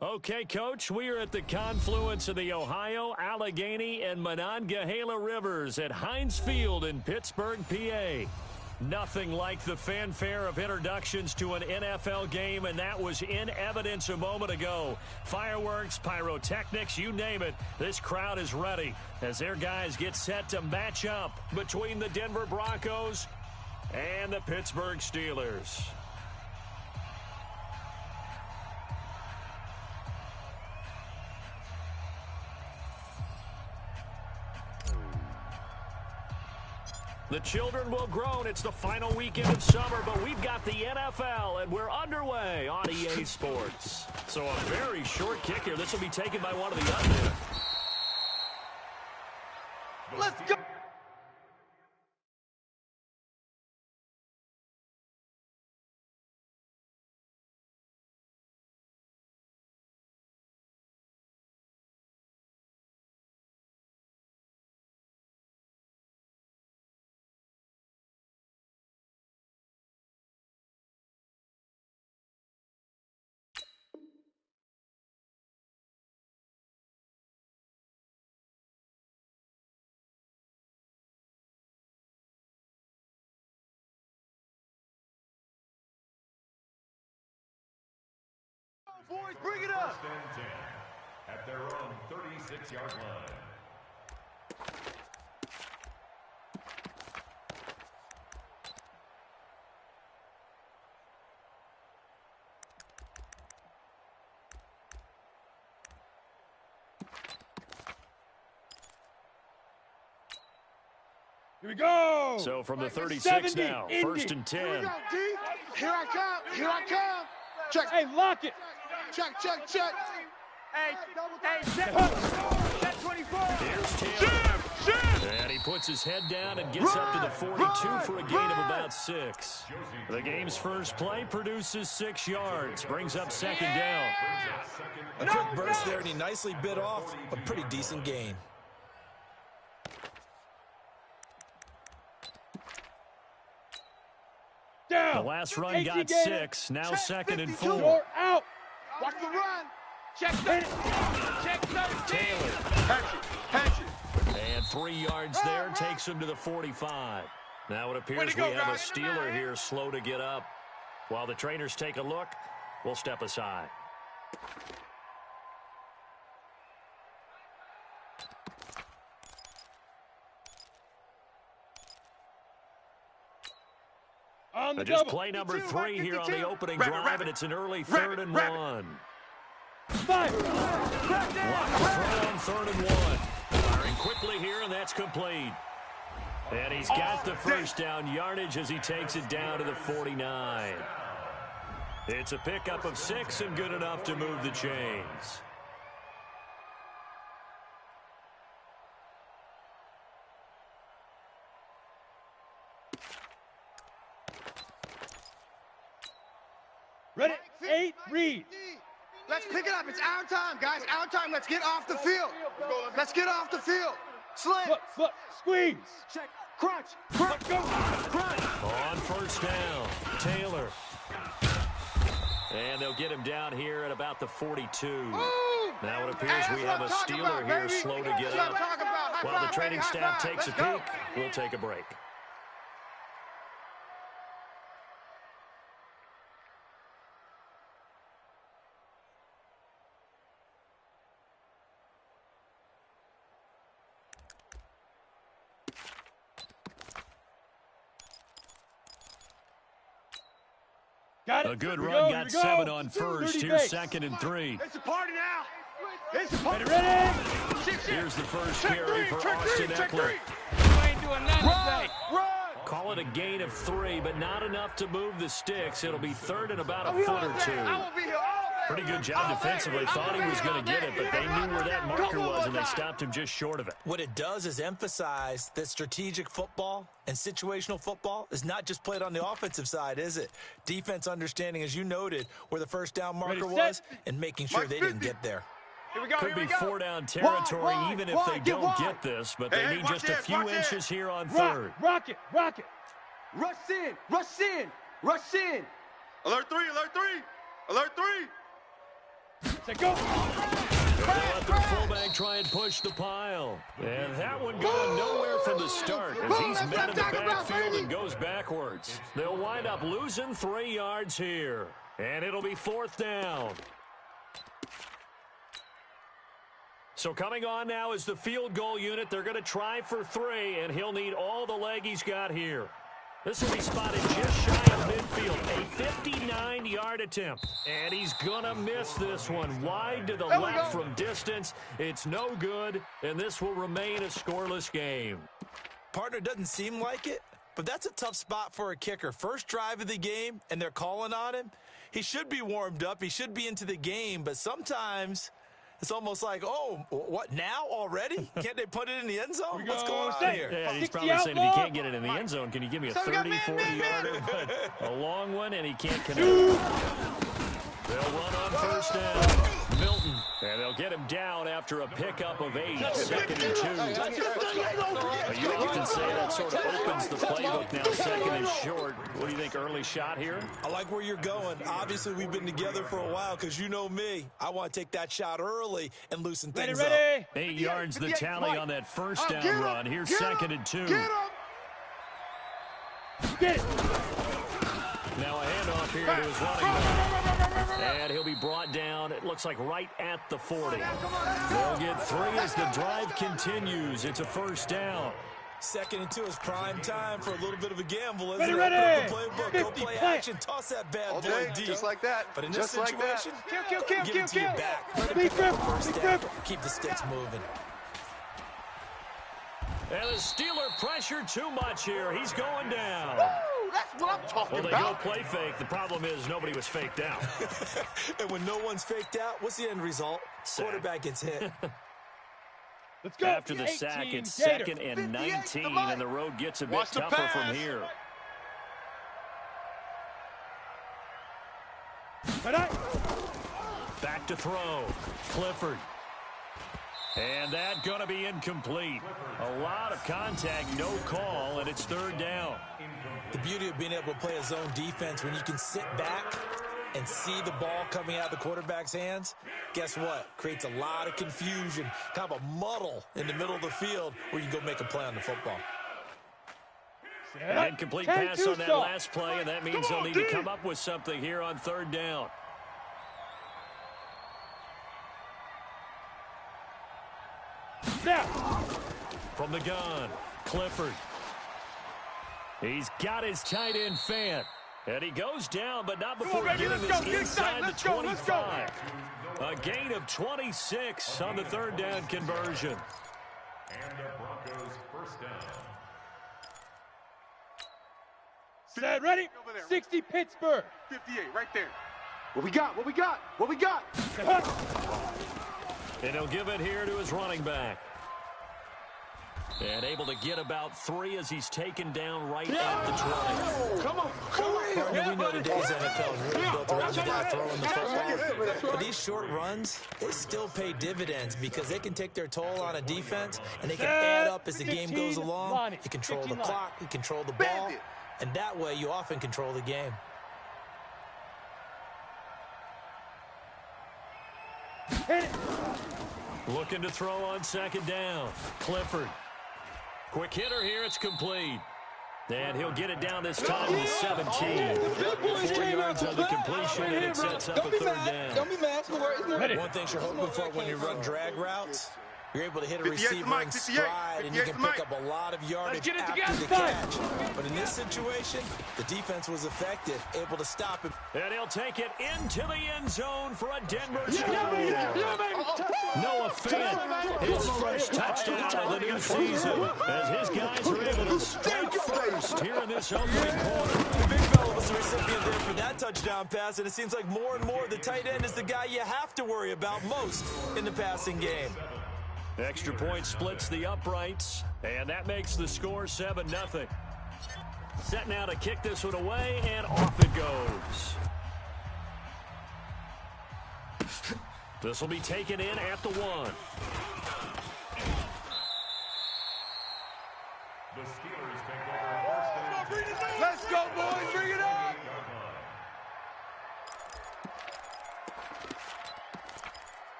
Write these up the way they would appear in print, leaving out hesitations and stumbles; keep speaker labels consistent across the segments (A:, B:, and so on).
A: Okay, Coach, we are at the confluence of the Ohio, Allegheny, and Monongahela Rivers at Heinz Field in Pittsburgh, PA. Nothing like the fanfare of introductions to an NFL game, and that was in evidence a moment ago. Fireworks, pyrotechnics, you name it, this crowd is ready as their guys get set to match up between the Denver Broncos and the Pittsburgh Steelers. The children will groan. It's the final weekend of summer, but we've got the NFL, and we're underway on EA Sports. So a very short kick here. This will be taken by one of the under.
B: Let's go. Boys, bring it up.
C: First and 10 at their own 36-yard line.
B: Here we go.
A: So from the 36 now,
B: Indy.
A: first and 10.
D: Here we go, D. Here I come. Here I come. Check.
B: Hey, lock it.
D: Check, check, check.
E: Hey, check 24.
A: Here's Taylor. And he puts his head down and gets up to the 42 for a gain of about 6. The game's first play produces 6 yards, brings up second down.
F: A quick burst there, and he nicely bit off a pretty decent gain.
B: Down.
A: The last run got 6, now second and 4.
B: You're out.
D: Watch the run.
E: Check 13. Check 13.
A: Taylor.
D: Patch it.
A: And 3 yards there takes him to the 45. Now it appears we have a Steeler here slow to get up. While the trainers take a look, we'll step aside. Just play number 3 here on the opening drive, and it's an early 3rd and 1.
B: Fire.
A: Block the throw on 3rd and 1. Firing quickly here, and that's complete. And he's got the first down yardage as he takes it down to the 49. It's a pickup of 6 and good enough to move the chains.
B: Ready? 8, read.
D: Let's pick it up. It's our time, guys. Our time. Let's get off the field. Let's get off the field. Sling.
B: Look, squeeze.
D: Check. Crunch. Crunch. Go. Crunch.
A: On first down, Taylor. And they'll get him down here at about the 42. Now it appears we have a Steeler here slow to get up. While the training staff takes a peek, we'll take a break.
B: Got it.
A: A good run, got 7 on first. Here's 2nd and 3.
D: It's a party now. It's a party.
B: Ready?
A: Here's the first carry for Austin Eckler.
E: You ain't doing nothing today.
D: Run.
A: Call it a gain of 3, but not enough to move the sticks. It'll be 3rd and about a foot or 2.
D: I will be here all day.
A: Pretty good job defensively. Thought he was going to get it, but they knew where that marker was, and they stopped him just short of it.
F: What it does is emphasize that strategic football and situational football is not just played on the offensive side, is it? Defense understanding, as you noted, where the first down marker was and making sure they didn't get there.
E: Here we go.
A: Could be 4-down territory even if they don't get this, but they need just a few inches here on 3rd.
B: Rock it.
D: Rush in. Rush in. Rush in. Alert 3. Alert 3. Alert 3.
B: Set, go.
A: They'll let their fullback try and push the pile. And that one going nowhere from the start as he's met in the backfield and goes backwards. They'll wind up losing 3 yards here. And it'll be 4th down. So coming on now is the field goal unit. They're going to try for 3, and he'll need all the leg he's got here. This will be spotted just shy of midfield. A 59-yard attempt. And he's going to miss this one. Wide to the left from distance. It's no good, and this will remain a scoreless game.
F: Partner, doesn't seem like it, but that's a tough spot for a kicker. First drive of the game, and they're calling on him. He should be warmed up. He should be into the game, but sometimes it's almost like, oh, what, now already? Can't they put it in the end zone? What's going on here?
A: Yeah, he's probably saying if he can't get it in the end zone, can you give me a 30, 40-yarder? But a long one, and he can't connect. They'll run on first down. Milton, and they'll get him down after a pickup of 8, 2nd and 2. You often say that sort of opens the playbook now, 2nd and short. What do you think, early shot here?
F: I like where you're going. Obviously, we've been together for a while because you know me. I want to take that shot early and loosen things up.
A: 8 yards the tally on that first down run. Here's 2nd and 2.
B: Get it.
A: Now a handoff here to his running back. And he'll be brought down, it looks like right at the 40. They'll get 3 as the drive continues. It's a first down.
F: 2nd and 2 is prime time for a little bit of a gamble, isn't it?
B: Ready.
F: Open up the playbook, go play action, toss that bad boy deep.
D: Just like that.
F: But in this situation,
B: Kill.
F: give it to your back.
B: Big grip.
F: Keep the sticks moving.
A: And the Steeler pressure too much here. He's going down.
D: That's what I'm talking
A: Well, they
D: about.
A: go play fake. The problem is nobody was faked out.
F: And when no one's faked out, what's the end result? Quarterback gets hit.
B: Let's go.
A: After the sack, it's 2nd and 19, and the road gets a bit tougher from here. Back to throw. Clifford. And that going to be incomplete. A lot of contact, no call, and it's 3rd down.
F: The beauty of being able to play a zone defense when you can sit back and see the ball coming out of the quarterback's hands, guess what? Creates a lot of confusion, kind of a muddle in the middle of the field where you can go make a play on the football.
A: An incomplete pass on that last play, and that means they'll need to come up with something here on 3rd down. From the gun, Clifford. He's got his tight end Fant. And he goes down, but not before getting this inside the 25. A gain of 26 on the 3rd down conversion.
C: And the Broncos first down.
B: Set, ready. 60 Pittsburgh.
D: 58, right there. What we got?
A: And he'll give it here to his running back. And able to get about 3 as he's taken down right at the 20.
D: Come on.
F: Partner, we know today's NFL is really built around the guy throwing the football. But these short runs, they still pay dividends because they can take their toll on a defense, and they can add up as the game goes along. You control the clock, you control the ball, and that way you often control the game.
A: Looking to throw on 2nd down. Clifford. Quick hitter here. It's complete. And he'll get it down this time to the 17. 4 yards on the completion, and it sets up a 3rd down.
G: Don't be mad.
F: One thing you're hoping for when you run drag routes, you're able to hit a receiver in stride, and you can pick up a lot of yardage after the catch. But in this situation, the defense was effective, able to stop him.
A: And he'll take it into the end zone for a Denver score. Noah Fant, his first touchdown of the new season, as his guys are able to strike first here in this opening quarter.
F: The big fella was the recipient there for that touchdown pass, and it seems like more and more the tight end is the guy you have to worry about most in the passing game.
A: Extra point splits the uprights, and that makes the score 7-0. Set now to kick this one away, and off it goes. This will be taken in at the 1.
C: The Steelers take over first and 10.
D: Let's go, boys. Bring it up.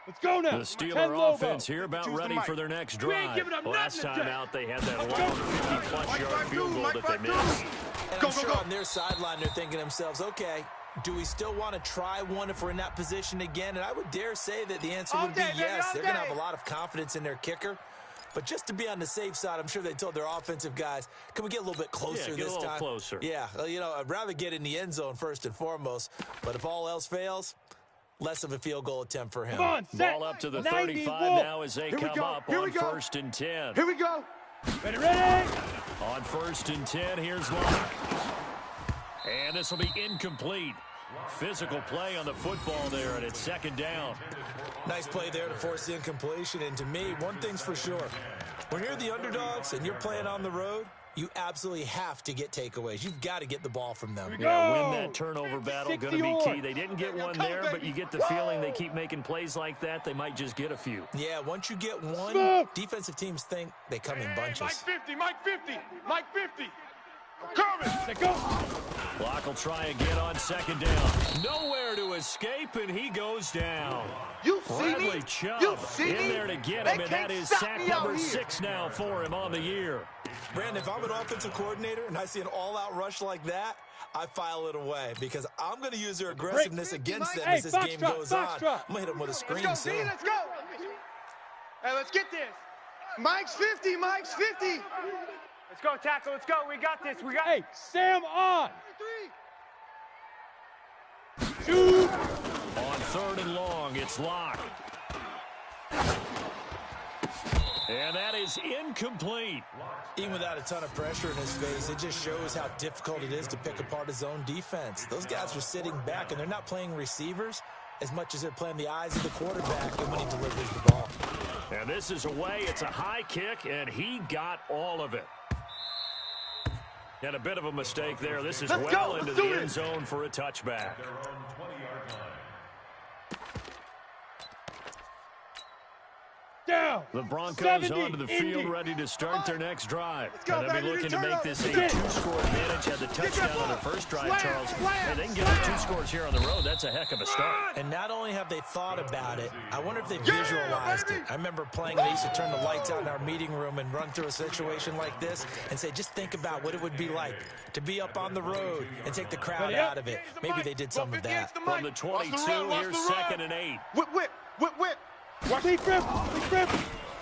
B: Let's go now.
A: The
B: 10
A: Steeler
B: logo.
A: offense here about ready for their next
E: We ain't
A: drive.
E: giving up
A: Last
E: nothing
A: time
E: today.
A: out, they had that long 50-plus yard field goal that they missed.
F: And I'm sure on their sideline, they're thinking to themselves, okay, do we still want to try one if we're in that position again? And I would dare say that the answer would be yes. They're going to have a lot of confidence in their kicker. But just to be on the safe side, I'm sure they told their offensive guys, can we get a little bit closer
A: Yeah, get
F: this
A: a little
F: time?
A: closer.
F: Yeah, you know, I'd rather get in the end zone first and foremost. But if all else fails, less of a field goal attempt for him.
B: Come on, set.
A: Ball up to the
B: 90,
A: 35
B: wolf.
A: now as they
D: Here we
A: come
D: go.
A: up
D: Here
A: on
D: we go.
A: 1st and 10.
D: Here we go.
B: Ready, ready.
A: On 1st and 10, here's Locke. And this will be incomplete. Physical play on the football there, and it's 2nd down.
F: Nice play there to force the incompletion. And to me, one thing's for sure. When you're the underdogs and you're playing on the road, you absolutely have to get takeaways. You've got to get the ball from them.
A: Yeah, win that turnover battle, going to be
B: 60
A: key. They didn't get one there, but you get the feeling they keep making plays like that, they might just get a few.
F: Yeah, once you get one,
B: Smoke.
F: defensive teams think they come in bunches.
E: Mike 50, Mike 50, Mike 50. I'm coming.
B: Let go.
A: Block will try again on 2nd down. Nowhere to escape, and he goes down.
D: You see
A: Bradley
D: me?
A: Chubb
D: You see
A: in
D: me?
A: there to get
D: They
A: him, and
D: can't
A: that is
D: stop
A: sack
D: me out
A: number
D: here.
A: 6 now for him on the year.
F: Brandon, if I'm an offensive coordinator and I see an all-out rush like that, I file it away because I'm going to use their aggressiveness against them
B: Hey,
F: as this
B: box
F: game
B: drop,
F: goes
B: box
F: on.
B: drop.
F: I'm going to hit them with a
D: Let's
F: screen
D: go, D.
F: soon.
D: Let's go. Hey, let's get this. Mike's 50. Mike's 50.
E: Let's go, tackle. Let's go. We got this. We got
B: Hey, Sam on.
D: 3.
B: Shoot.
A: On 3rd and long, it's Locke. And that is incomplete.
F: Even without a ton of pressure in his face, it just shows how difficult it is to pick apart his own defense. Those guys are sitting back, and they're not playing receivers as much as they're playing the eyes of the quarterback and when he delivers the ball.
A: And this is away. It's a high kick, and he got all of it. And a bit of a mistake there. This is
D: Let's
A: well
D: go.
A: into
D: Let's
A: the
D: do
A: end
D: this.
A: zone for a touchback.
C: Their own 20-yard line.
B: Down.
A: The Broncos
B: 70,
A: onto the field,
B: Indy.
A: ready to start their next drive.
D: go,
A: And they'll be
D: baby.
A: looking to
D: Turn
A: make
D: up.
A: this a
B: Get it.
A: 2-score advantage. Had the touchdown on their first drive, Charles. And they can get 2 scores here on the road. That's a heck of a start.
F: And not only have they thought about it, I wonder if they visualized it. I remember playing, and they used to turn the lights out in our meeting room and run through a situation like this and say, just think about what it would be like to be up on the road and take the crowd
B: Ready up.
F: out of it. Maybe they did some of that.
A: From the 22, here's 2nd and 8.
D: Whip, whip, whip, whip.
B: Watch me grip. Grip.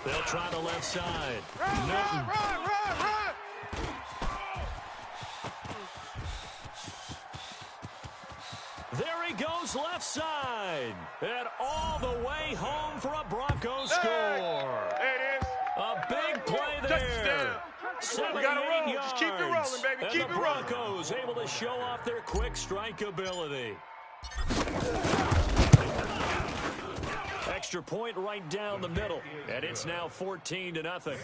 A: They'll try the left side.
D: Run,
A: Newton.
D: run, run, run.
A: There he goes left side. And all the way home for a Broncos score.
E: There it is.
A: A big play there.
E: We gotta
A: 78
E: roll.
A: yards.
E: Just keep it rolling, baby.
A: And
E: Keep
A: the
E: it rolling.
A: Broncos able to show off their quick strike ability. Extra point right down the middle. And it's now 14-0.
C: Broncos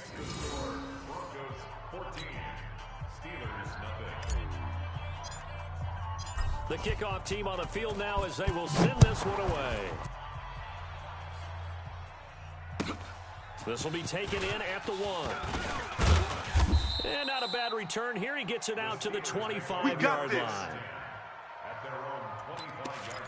C: 14, Steelers nothing.
A: The kickoff team on the field now as they will send this one away. This will be taken in at the 1. And not a bad return here. He gets it out to the 25-yard line.
C: At their own 25-yard line.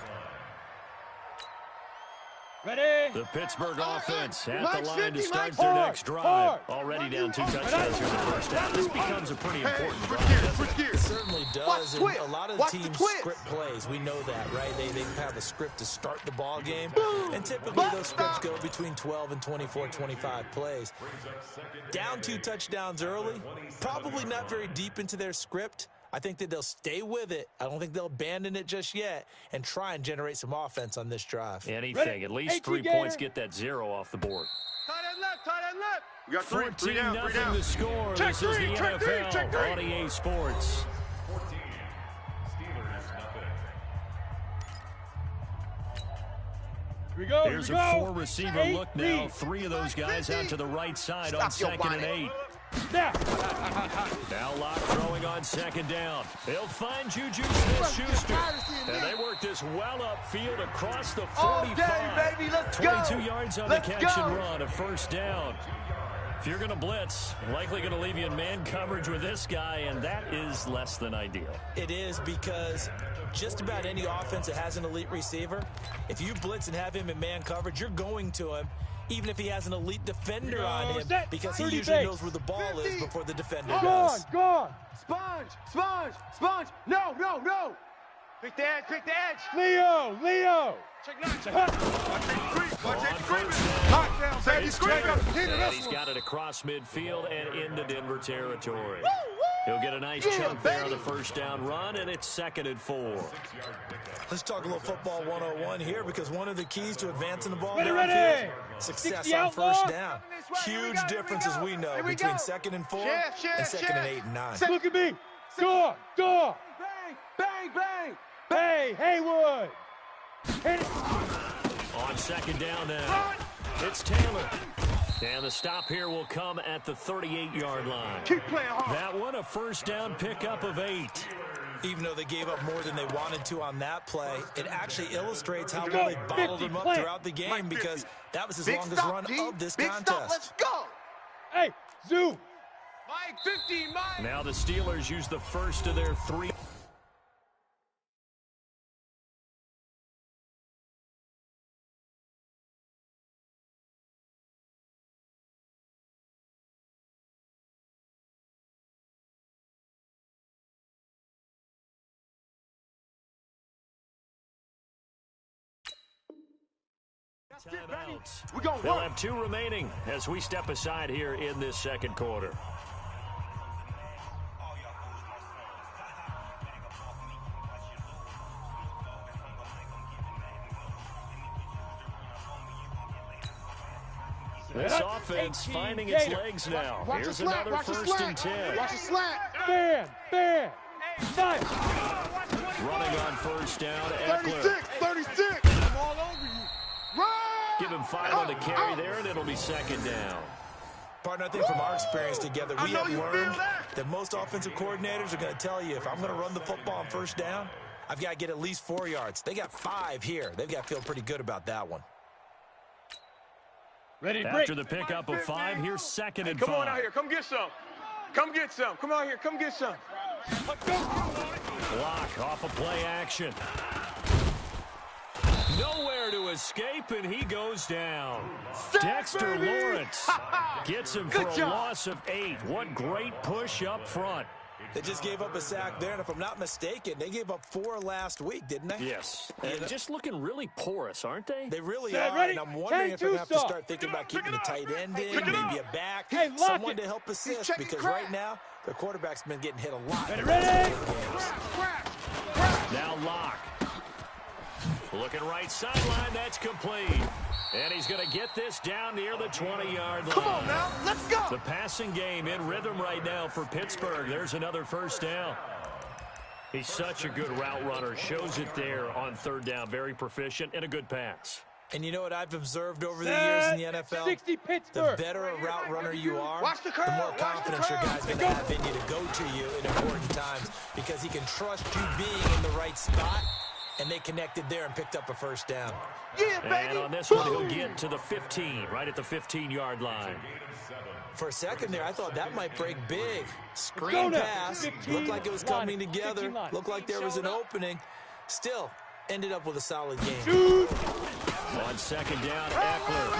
B: Ready.
A: The Pittsburgh offense at
D: Mike's
A: the line to
D: 50,
A: start
D: Mike's
A: their
B: hard,
A: next drive.
B: hard.
A: Already down 2 touchdowns here in the first half. This becomes a pretty important
D: Switch
A: drive.
D: gears,
A: doesn't
D: switch
A: it?
F: It
D: gears.
F: certainly does,
D: Watch
F: and
D: twist.
F: a lot of
D: Watch the
F: teams
D: twist.
F: script plays. We know that, right? They have a script to start the ball game, and typically
D: Bust
F: those scripts
D: stop.
F: go between 12 and 24, 25 plays. Down 2 touchdowns early, probably not very deep into their script. I think that they'll stay with it. I don't think they'll abandon it just yet and try and generate some offense on this drive.
A: Anything,
B: Ready.
A: at least
B: 18
A: 3
B: Gator.
A: points, get that 0 off the board.
D: Tight end left, tight end left. We got 3
A: 14
D: down, 3 down.
A: the score.
D: Check
A: This is
D: three,
A: the
D: check three,
A: NFL
D: check three.
A: on EA Sports.
C: 14, Steelers nothing.
B: Here we go.
A: Here's
B: here
A: a
B: we go.
A: 4-receiver
B: Eight,
A: look now.
B: lead.
A: 3 of those guys out to the right side on
D: Stop your
A: 2nd and
D: whining.
A: 8.
B: Now.
A: Now Locke throwing on 2nd down. He'll find Juju Smith-Schuster. And they work this well upfield across the 45.
D: All day, baby. Let's go.
A: 22 yards on
D: Let's
A: the catch
D: go.
A: and run, a first down. If you're going to blitz, likely going to leave you in man coverage with this guy, and that is less than ideal.
F: It is, because just about any offense that has an elite receiver, if you blitz and have him in man coverage, you're going to him, even if he has an elite defender on him, because he usually knows where the ball is before the defender does.
B: Gone.
D: Sponge, sponge, sponge. No, no, no. Pick the edge, pick the edge.
B: Leo.
E: Check 9, check.
A: On first
E: Knockdown, baby.
A: and he's got it across midfield and into Denver territory. He'll get a nice chunk there on the first down run, and it's 2nd and 4.
F: Let's talk a little football 101 here, because one of the keys to advancing the ball
B: Ready.
F: downfield, success
B: 60
F: on
B: outlaw.
F: first down. Huge difference, as we know, between 2nd and 4 and 2nd and 8 and 9.
B: Look at me. Door.
D: Bang, bang, bang.
B: Hey, Haywood. Hit it.
A: On 2nd down now, it's Taylor. And the stop here will come at the 38-yard line.
D: Keep playing hard.
A: That one, a first down pickup of 8.
F: Even though they gave up more than they wanted to on that play, it actually illustrates how well they bottled them up throughout the game, because that was his longest run of this contest.
D: Let's go.
B: Hey, Zoo.
D: Mike 50, Mike.
A: Now the Steelers use the first of their 3. Timeouts.
D: We're going to
A: They'll
D: work.
A: have 2 remaining as we step aside here in this 2nd quarter. This offense finding its legs now.
D: Watch
A: Here's
D: the slant,
A: another
D: watch the
A: 1st and
D: slant.
A: 10.
D: Watch the slant.
B: Bam. Nice.
A: Running on first down, Eckler.
D: 36. I'm all over you. Run.
A: Give him 5 on the carry there, and it'll be 2nd down.
F: Partner, I think from our experience together, we
D: I know
F: have
D: you
F: learned
D: feel
F: that most offensive coordinators are going to tell you, if I'm going to run the football on first down, I've got to get at least 4 yards. They got 5 here. They've got to feel pretty good about that one.
B: Ready to break.
A: After the pickup of 5, here's 2nd and 5.
E: Come on out here. Come get some. Come get some. Come out here. Come get some.
A: Block off of play action. Nowhere to escape, and he goes down. Dexter Lawrence gets him for a loss of 8. What great push up front.
F: They just gave up a sack there, and if I'm not mistaken, they gave up 4 last week, didn't they?
A: Yes. And just looking really porous, aren't they?
F: They really
B: Set,
F: are,
B: ready?
F: and I'm wondering if they're going to have to
B: 10-2
F: start thinking about keeping a tight end in,
E: Pick it up.
F: maybe a back,
B: Hey, lock
F: someone
B: it.
F: to help assist,
D: checking
F: because
D: crack.
F: right now, their quarterback's been getting hit a lot.
B: Ready.
A: Now Locke. Looking right sideline, that's complete. And he's going to get this down near the 20-yard line.
D: Come on now. Let's go.
A: The passing game in rhythm right now for Pittsburgh. There's another first down. He's such a good route runner. Shows it there on 3rd down. Very proficient and a good pass.
F: And you know what I've observed over the years in the NFL?
B: 60
F: The
B: Pittsburgh.
F: better a route runner you are,
D: Watch the curve,
F: the more
D: watch the
F: confidence your
D: curve.
F: guy's going to have in you to go to you in important times, because he can trust you being in the right spot, and they connected there and picked up a first down.
D: Yeah, baby.
A: And on this one, he'll get to the 15, right at the 15-yard line.
F: For a second there, I thought that might break big.
B: Go
F: Screen
B: now.
F: pass.
B: 15
F: Looked like it was
B: line.
F: coming together.
B: 15 line.
F: Looked like there was an opening. Still, ended up with a solid game.
B: Dude.
A: On 2nd down, Eckler.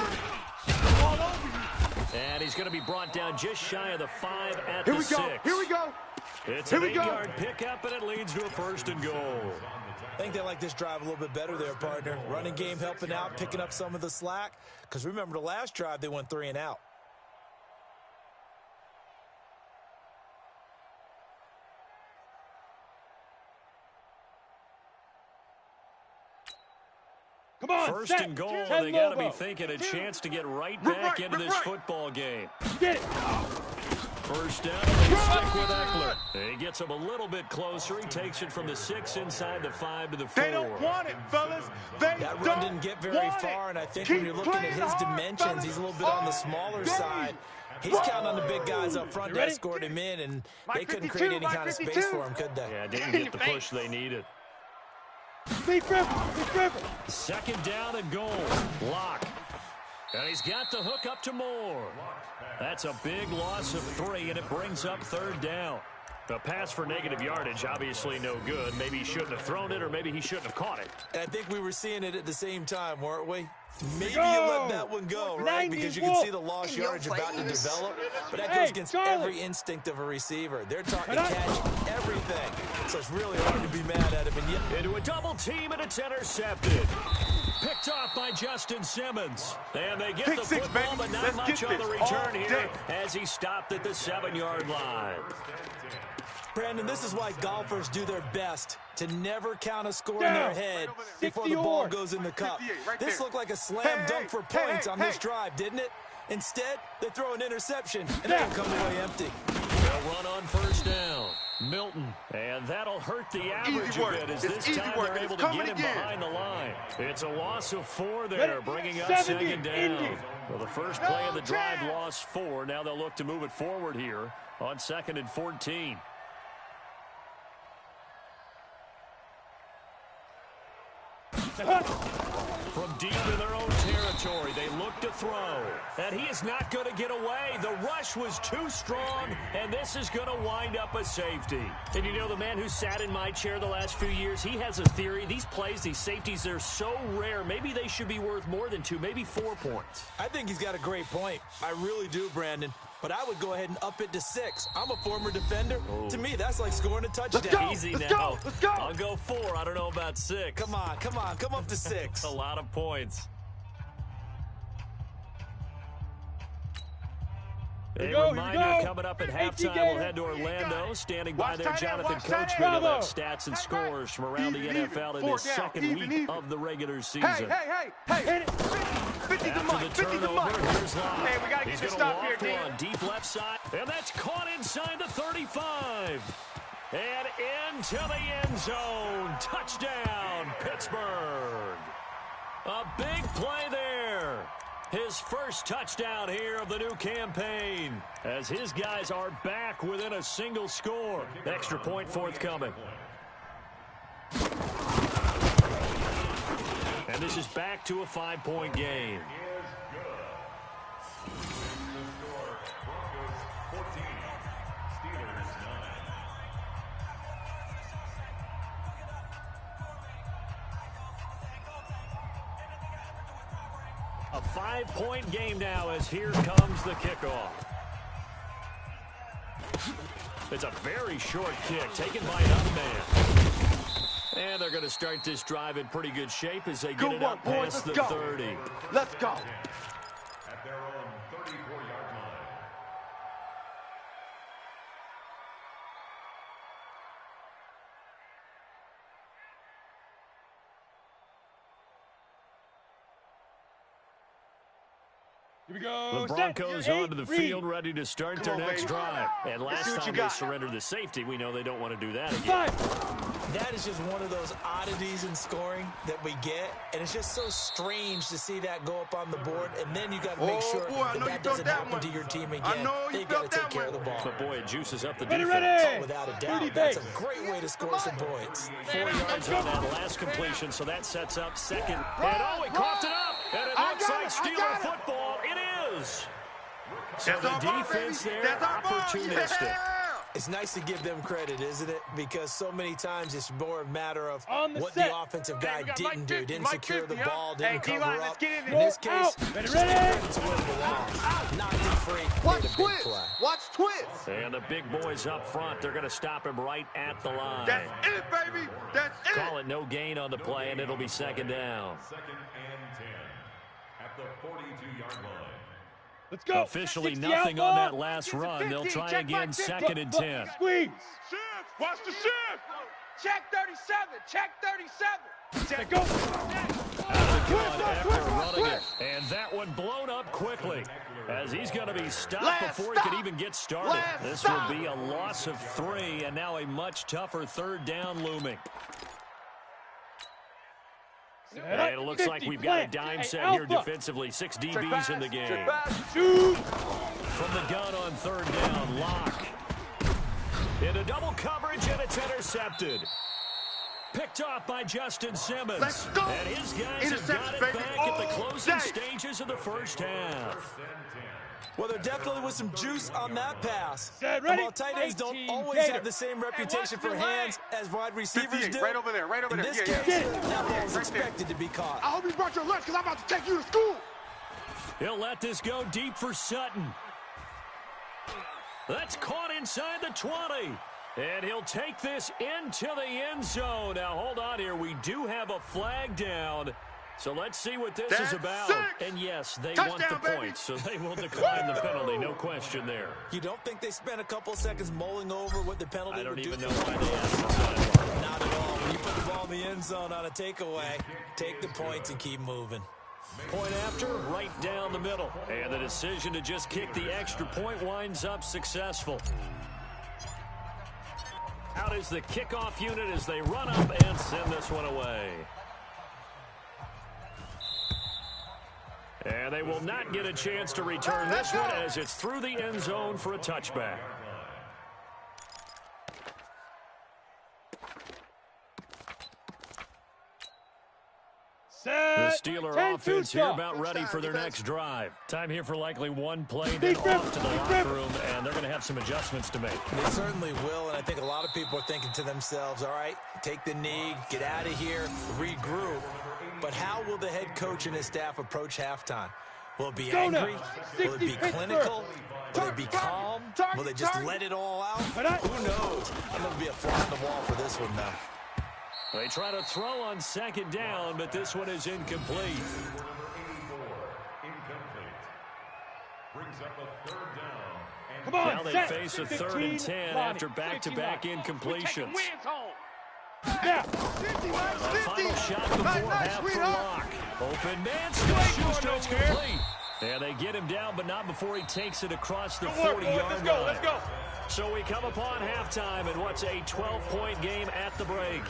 A: And he's going to be brought down just shy of the 5 at
D: Here
A: the
D: we
A: 6.
D: go. Here we go.
A: It's
D: Here
A: an
D: we go.
A: 8-yard pickup, and it leads to a 1st and goal.
F: I think they like this drive a little bit better there, partner. Running game helping out, picking up some of the slack. Because remember, the last drive, they went 3 and out.
B: Come on.
A: 1st
B: set.
A: and goal,
B: 10
A: and they got to be
B: logo.
A: thinking a chance to get right back into this football game.
B: Get it.
A: First down, they stick with Eckler. He gets him a little bit closer. He takes it from the 6 inside the 5 to the 4.
E: They don't want it, fellas. They
F: That run
E: don't
F: didn't get very
E: want
F: far,
E: it.
F: and I think
E: Keep
F: when you're looking at
E: playing
F: his
E: hard,
F: dimensions,
E: fellas.
F: he's a little bit on the smaller side. He's counting on the big guys up front to
B: ready?
F: escort him in, and they
D: Mike
F: couldn't
D: 52,
F: create any
D: Mike
F: kind of
D: 52.
F: space for him, could they?
A: Yeah, didn't get the push they needed.
B: Big River.
A: 2nd down and goal. Lock. And he's got the hook up to Moore. That's a big loss of 3, and it brings up 3rd down. The pass for negative yardage, obviously no good. Maybe he shouldn't have thrown it, or maybe he shouldn't have caught it.
F: And I think we were seeing it at the same time, weren't we? Maybe you let that one go, right? Because you can see the lost yardage about to develop. But that goes against every instinct of a receiver. They're talking catch everything. So it's really hard to be mad at him. And yet,
A: into a double team, and it's intercepted. Picked off by Justin Simmons. And they get the football, but not much on the return here as he stopped at the 7-yard line.
F: Brandon, this is why golfers do their best to never count a score in their head before the ball goes in the cup. This looked like a slam dunk for points on this drive, didn't it? Instead, they throw an interception, and they come away empty.
A: They'll run on 1st down. Milton, and that'll hurt the average a bit as this time they're able to get him behind the line. It's a loss of 4 there, bringing up 2nd down. Well, the first play of the drive lost 4. Now they'll look to move it forward here on 2nd and 14. From deep in their own territory, they look to throw. And he is not going to get away. The rush was too strong, and this is going to wind up a safety. And you know, the man who sat in my chair the last few years, he has a theory. These plays, these safeties, they're so rare. Maybe they should be worth more than 2, maybe 4 points.
F: I think he's got a great point. I really do, Brandon. But I would go ahead and up it to 6. I'm a former defender. Oh. To me, that's like scoring a touchdown.
A: Easy now. Let's go. I'll go 4. I don't know about 6.
F: Come on. Come up to 6.
A: A lot of points. A reminder coming up at halftime, we'll head to Orlando. Standing by there, Jonathan Coachman will have stats and scores from around the NFL in this second week of the regular season.
D: Hey. 50 to Mike. 50 to Mike. Hey, we got to get this stop here, D.
A: Deep left side, and that's caught inside the 35. And into the end zone. Touchdown, Pittsburgh. A big play there. His first touchdown here of the new campaign as his guys are back within a single score. Extra point forthcoming. And this is back to a 5-point game. A 5-point game now as here comes the kickoff. It's a very short kick taken by another man. And they're going to start this drive in pretty good shape as they get it up past the 30.
D: Let's go.
C: At their own 34-yard line.
B: Here we go.
A: The Broncos onto the field, ready to start their next drive. And last time they surrendered the safety, we know they don't want to do that again.
F: That is just one of those oddities in scoring that we get, and it's just so strange to see that go up on the board, and then you got to make sure that doesn't happen to your team again. They've got to take care of the ball.
A: But boy, it juices up the defense.
F: Oh, without a doubt. That's a great way to score some points.
A: 4 yards on that last completion, so that sets up second. And he coughed it up, and it looks like Steeler football. It is. So the defense there, opportunistic.
F: It's nice to give them credit, isn't it? Because so many times it's more a matter of what the offensive guy didn't do. Didn't secure the ball, didn't cover up. In this case, just give credit to where it belongs. Knocked it free.
D: Watch twist. Watch twist.
A: And the big boys up front, they're going to stop him right at the line.
D: That's it, baby. That's it.
A: Call it no gain on the play, and it'll be second down.
C: 2nd and 10 at the 42-yard line.
B: Let's go.
A: Officially nothing on that last run. They'll try again, 2nd and 10.
B: Squeeze.
E: Shift. Watch the shift.
D: Check 37. Check 37.
B: Check go.
A: After running it. And that one blown up quickly as he's going to be stopped before he could even get started. This will be a loss of 3, and now a much tougher 3rd down looming. And it looks like we've got a dime set here defensively. 6 DBs in the game. From the gun on 3rd down, Locke. Into double coverage, and it's intercepted. Picked off by Justin Simmons. And his guys have got it back at the closing stages of the first half.
F: Well, there definitely was some juice on that pass.
B: Set,
F: And
B: ready?
F: while tight ends don't
B: 18
F: always
B: Gator.
F: have the same reputation for hands as wide receivers do,
E: Right over there, right over
F: in
E: there.
F: this
E: Yeah,
F: case,
E: yeah.
F: that ball is
E: Right
F: expected to be caught.
D: I hope you brought your lunch because I'm about to take you to school.
A: He'll let this go deep for Sutton. That's caught inside the 20. And he'll take this into the end zone. Now, hold on here. We do have a flag down. So let's see what this is about.
D: 6.
A: And yes, they
D: Touchdown,
A: want the
D: baby.
A: points, so they will decline the penalty. No question there.
F: You don't think they spent a couple seconds mulling over what the penalty
A: I don't
F: would do?
A: even know why they asked the sideline.
F: Not at all. When you put the ball in the end zone on a takeaway, take the points and keep moving.
A: Point after, right down the middle. And the decision to just kick the extra point winds up successful. Out is the kickoff unit as they run up and send this one away. And they will not get a chance to return this one as it's through the end zone for a touchback. The
B: Set.
A: Steeler
B: 10-2
A: offense here
B: stop.
A: about ready for their next drive. Time here for likely one play, then
B: Deep rip,
A: off to the
B: deep
A: locker
B: rip.
A: room, and they're going to have some adjustments to make.
F: They certainly will, and I think a lot of people are thinking to themselves, all right, take the knee, get out of here, regroup. But how will the head coach and his staff approach halftime? Will it be
B: Go now.
F: angry? Will it be
B: 60
F: clinical? Will it be calm? Will they just let it all out? Who knows? I'm going to be a fly on the wall for this one now.
A: They try to throw on second down, but this one is incomplete.
C: Number 84, incomplete. Brings up a third down. And
B: Come on,
A: Now they
B: set.
A: face a
B: 15,
A: 3rd and 10
B: Lonnie.
A: after back-to-back
B: 15
A: incompletions.
B: Yeah.
D: 50,
A: A
D: nice, 50.
A: final shot before
D: Nice,
A: half for
D: sweetheart.
A: Locke. Open man, Smith-Schuster, it's complete. Yeah, they get him down, but not before he takes it across the 40-yard
B: Let's
A: line.
B: go, let's go.
A: So we come upon halftime in what's a 12-point game at the break.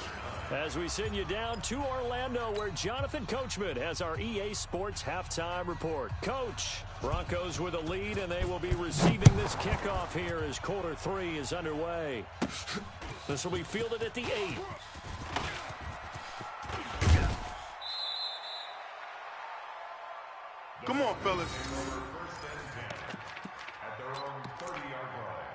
A: As we send you down to Orlando, where Jonathan Coachman has our EA Sports halftime report. Coach, Broncos with a lead, and they will be receiving this kickoff here as quarter 3 is underway. This will be fielded at the 8.
E: Come on, fellas.
C: at their own 30-yard line.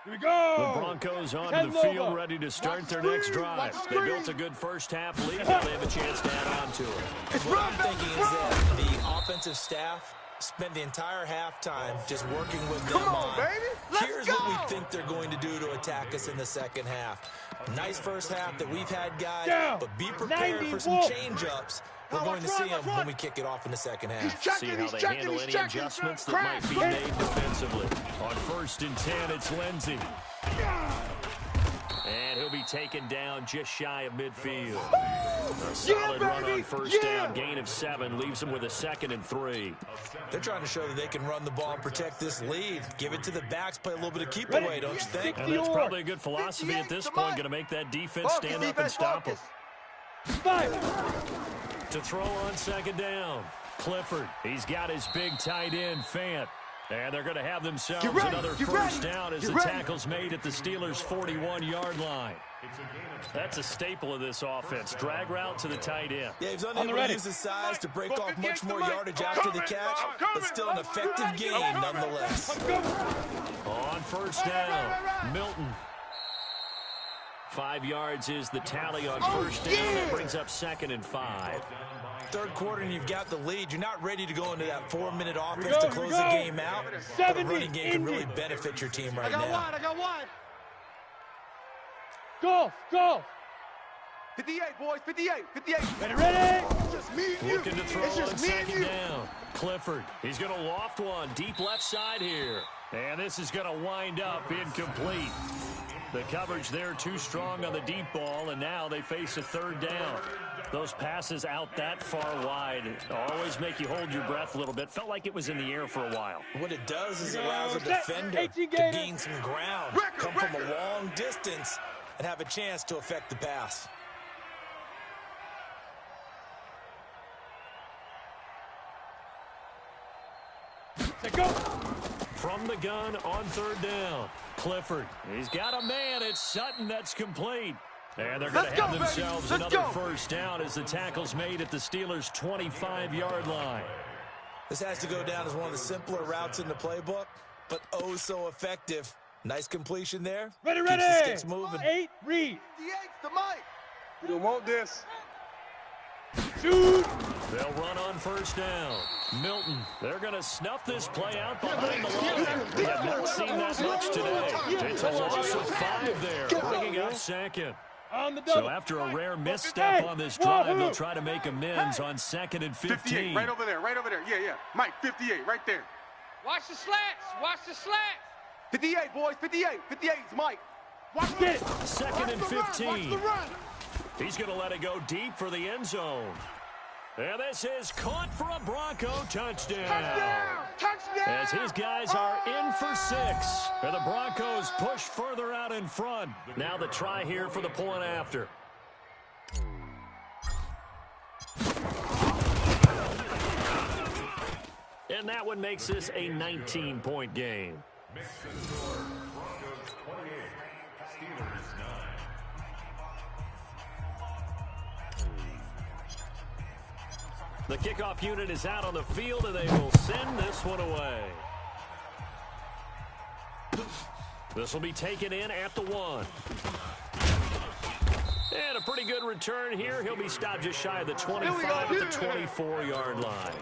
B: Here we
A: The
B: go.
A: Broncos onto
B: Heading
A: the field,
B: over.
A: ready to start
D: Watch
A: their
D: the
A: next
D: screen,
A: drive.
D: watch the
A: They built a
D: screen.
A: good first half lead. Now they have a chance to add on to it.
D: It's
F: What
D: run,
F: I'm
D: baby,
F: thinking is
D: run.
F: that the offensive staff spent the entire halftime just working with them
D: Come on, baby. Let's
F: here's
D: go.
F: what we think they're going to do to attack us in the second half. Nice first half that we've had, guys,
B: Down.
F: but be prepared for some
B: 91.
F: change-ups. We're
D: Now
F: going to
D: watch
F: see
D: run,
F: them
D: watch
F: when
D: run.
F: we kick it off in the second
D: He's
F: half.
A: See
D: checking,
A: how
D: he's
A: they
D: checking,
A: handle
D: he's
A: any
D: checking.
A: adjustments that
D: Crash.
A: might be made defensively. On 1st and 10, it's Lindsey. And he'll be taken down just shy of midfield. A solid run on first down, gain of 7, leaves them with a 2nd and 3.
F: They're trying to show that they can run the ball and protect this lead. Give it to the backs, play a little bit of keep away, don't you think?
A: And that's probably a good philosophy at this point, going to make that defense
D: Focus,
A: stand up and
D: defense,
A: stop them.
B: Five.
A: To throw on second down, Clifford. He's got his big tight end, Fant. And they're going to have themselves
D: Get ready,
A: another
D: get
A: first
D: ready,
A: down as
D: get
A: the
D: ready.
A: tackle's made at the Steelers' 41-yard line. That's a staple of this offense. Drag route to the tight end.
F: Yeah, he's
B: the
F: unable to
B: ready.
F: use his size to break
E: Look
F: off much
E: against the
F: more
E: mic.
F: yardage
E: I'm
F: after the
E: coming.
F: catch,
E: I'm coming.
F: but still an
E: I'm
F: effective
E: ready.
F: gain
E: I'm coming.
F: nonetheless.
A: On first down, Milton. 5 yards is the tally on first down. That brings up 2nd and 5.
F: Third quarter and you've got the lead. You're not ready to go into that 4-minute offense
B: go,
F: to
B: here we
F: close the
B: go.
F: game out. But a
B: 70
F: running game can really
B: Indy.
F: benefit your team
D: I
F: right
D: got
F: now.
D: one, I got one.
B: Go.
D: 58, boys, 58, 58.
B: Ready.
D: It's just me and you.
A: Looking to throw
D: It's
A: on
D: just me and
A: second
D: you.
A: down. Clifford, he's going to loft one deep left side here. And this is going to wind up incomplete. The coverage there too strong on the deep ball, and now they face a 3rd down. Those passes out that far wide always make you hold your breath a little bit. Felt like it was in the air for a while.
F: What it does is it allows a
B: Set.
F: defender
B: 18
F: to
B: Gator.
F: gain some ground, come from a long distance, and have a chance to affect the pass.
B: Set, go.
A: From the gun on 3rd down, Clifford. He's got a man. It's Sutton that's complete. And they're going to
D: Let's
A: have
D: go, baby.
A: themselves
D: Let's
A: another
D: go.
A: first down as the tackle's made at the Steelers' 25-yard line.
F: This has to go down as one of the simpler routes in the playbook, but oh so effective. Nice completion there.
B: Ready,
F: Keeps
B: ready.
F: the sticks moving.
B: 8, read.
D: The mic.
E: You don't want this.
B: Shoot.
A: They'll run on first down. Milton, they're going to snuff this play out behind the line. We have not seen that much today. It's a loss of 5 there, bringing up second.
B: On the double.
A: So after a rare misstep on this drive, they'll try to make amends on 2nd and 15.
E: 58, right over there, right over there. Yeah. Mike, 58, right there.
G: Watch the slats. Watch the slats.
D: 58, boys. 58. 58 is Mike.
B: Watch it.
A: 2nd and 15. He's going to let it go deep for the end zone. And this is caught for a Bronco touchdown.
D: Touchdown.
A: As his guys are in for 6. And the Broncos push further out in front. Now the try here for the point after. And that one makes this a 19-point game.
C: Makes the score Broncos 28, Steelers 9.
A: The kickoff unit is out on the field, and they will send this one away. This will be taken in at the 1. And a pretty good return here. He'll be stopped just shy of the 25 at the 24-yard line.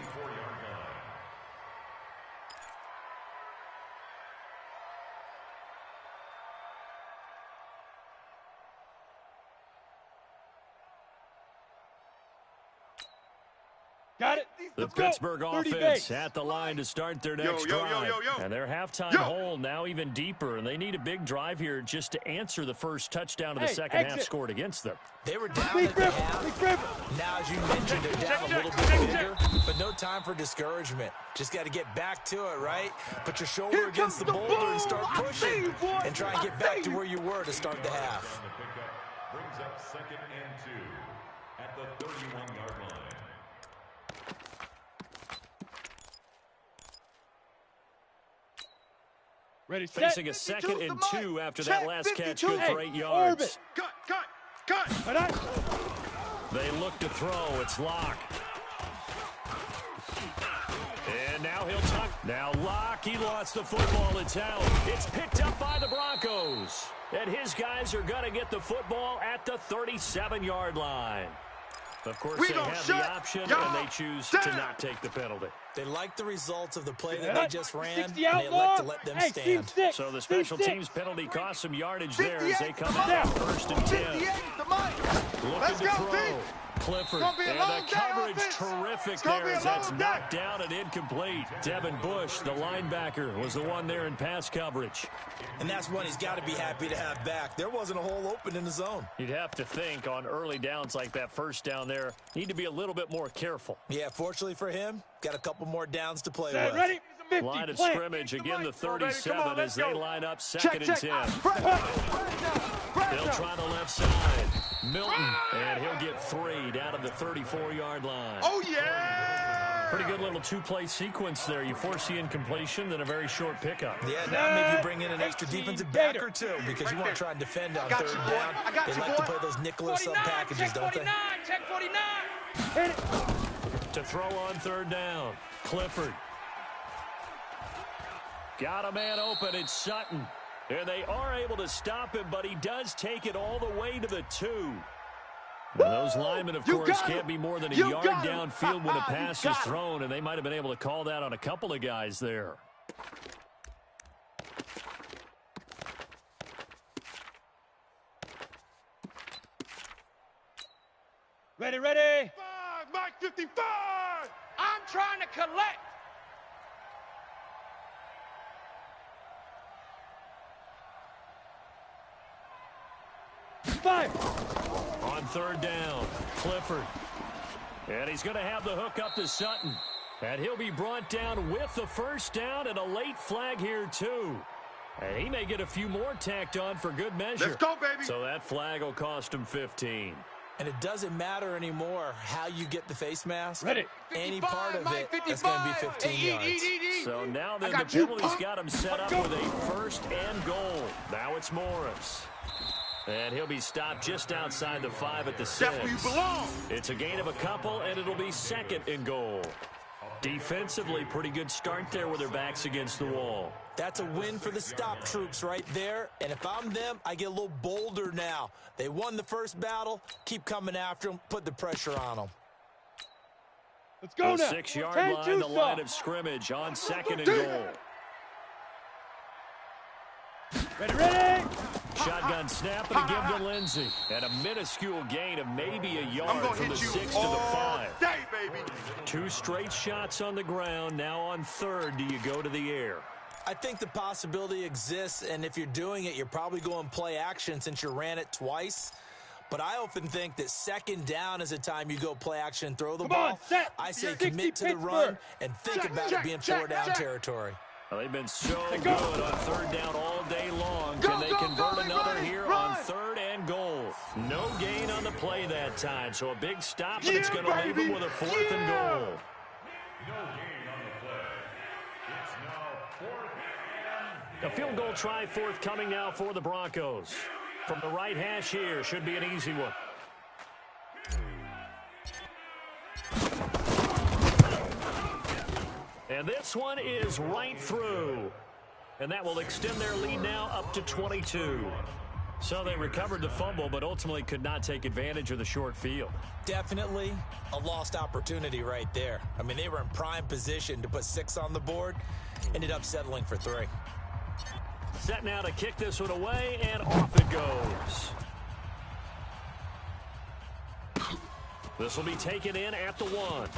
B: Got it.
A: The
B: Let's
A: Pittsburgh
B: go. 30
A: offense
B: base.
A: at the line to start their next
E: Yo.
A: drive. And their halftime hole now even deeper, and they need a big drive here just to answer the first touchdown of the second half scored against them.
F: They were down at the half. Now, as you mentioned, they're down a little bit bigger, but no time for discouragement. Just got to get back to it, right? Put your shoulder against the boulder and start pushing, and try and get back to where you were to start the half.
C: The pickup brings up 2nd and 2 at the 31-yard line.
B: Ready, set.
A: Facing a 2nd and 2 after that last catch, good for 8 yards.
E: Cut.
A: They look to throw. It's Locke. And now he'll tuck. Now Locke, he lost the football. It's out. It's picked up by the Broncos. And his guys are going to get the football at the 37-yard line. Of course, they have the option, and they choose to not take the penalty.
F: They like the results of the play that they just ran, and they
B: out,
F: elect to let them stand.
A: So the special teams penalty cost some yardage there as they come out 1st and 10. Looking to throw. Clifford, and the coverage terrific there as that's knocked down and incomplete. Devin Bush, the linebacker, was the one there in pass coverage.
F: And that's one he's got to be happy to have back. There wasn't a hole open in the zone.
A: You'd have to think on early downs like that first down there, need to be a little bit more careful.
F: Yeah, fortunately for him, got a couple more downs to play
B: Set,
F: with.
B: ready. 50,
A: Line of
B: plant.
A: scrimmage, again the 37
E: Come on,
A: as
E: let's
A: they
E: go.
A: line up 2nd and 10. They'll try the left side. Milton, and he'll get 3 down to the 34-yard line.
E: Oh, yeah!
A: Pretty good little two-play sequence there. You force the incompletion, then a very short pickup.
F: Yeah, now maybe you bring in an extra defensive back or two because you want to try and defend on 3rd down. They like to play those nickel or sub packages, don't they?
G: Check 49.
B: Hit it.
A: To throw on 3rd down, Clifford. Got a man open, it's Sutton. And they are able to stop him, but he does take it all the way to the 2. Now, those linemen, of course, can't be more than a yard downfield when a pass is thrown, and they might have been able to call that on a couple of guys there.
B: Ready, ready.
E: 5, Mike 55!
G: I'm trying to collect.
B: Five.
A: On 3rd down, Clifford. And he's going to have the hook up to Sutton. And he'll be brought down with the 1st down and a late flag here, too. And he may get a few more tacked on for good measure.
E: Let's go, baby.
A: So that flag will cost him 15.
F: And it doesn't matter anymore how you get the face mask.
B: Ready.
F: Any part of it is going to be 15 yards.
A: So now then the penalty's got him set up with a 1st and goal. Now it's Morris. And he'll be stopped just outside the 5 at the 6.
E: That's where you belong.
A: It's a gain of a couple, and it'll be 2nd and goal. Defensively, pretty good start there with their backs against the wall.
F: That's a win for the stop troops right there. And if I'm them, I get a little bolder now. They won the first battle. Keep coming after them. Put the pressure on them.
B: Let's go
A: the
B: now.
A: 6-yard line, the line of scrimmage on 2nd and goal.
B: Ready.
A: Shotgun snap and a give to Lindsey. And a minuscule gain of maybe a yard from the 6 to the 5.
E: Day, baby.
A: 2 straight shots on the ground. Now on 3rd, do you go to the air?
F: I think the possibility exists, and if you're doing it, you're probably going play action since you ran it twice. But I often think that 2nd down is a time you go play action and throw the ball. I say commit to the run and think about it being 4-down territory.
A: Well, they've been so good on 3rd down all day long. Can they convert another here on 3rd and goal? No gain on the play that time, so a big stop, and it's going to leave them with a 4th and goal.
C: No gain on the play. It's now 4th and...
A: A field goal try forthcoming now for the Broncos. From the right hash here, should be an easy one. And this one is right through. And that will extend their lead now up to 22. So they recovered the fumble, but ultimately could not take advantage of the short field.
F: Definitely a lost opportunity right there. I mean, they were in prime position to put 6 on the board. Ended up settling for 3.
A: Set now to kick this one away, and off it goes. This will be taken in at the 1.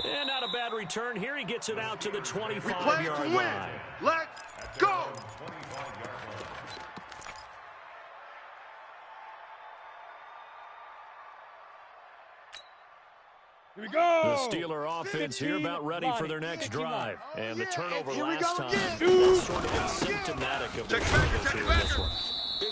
A: And not a bad return here. He gets it out to the 25-yard line.
E: Let's go.
B: Here we go.
A: The Steeler offense here about ready for their next drive. And the turnover
D: Here we
A: last
D: go
A: time,
D: again.
A: that's sort of symptomatic of the
E: Check back,
A: struggles
E: check
A: here in
E: back.
A: this one.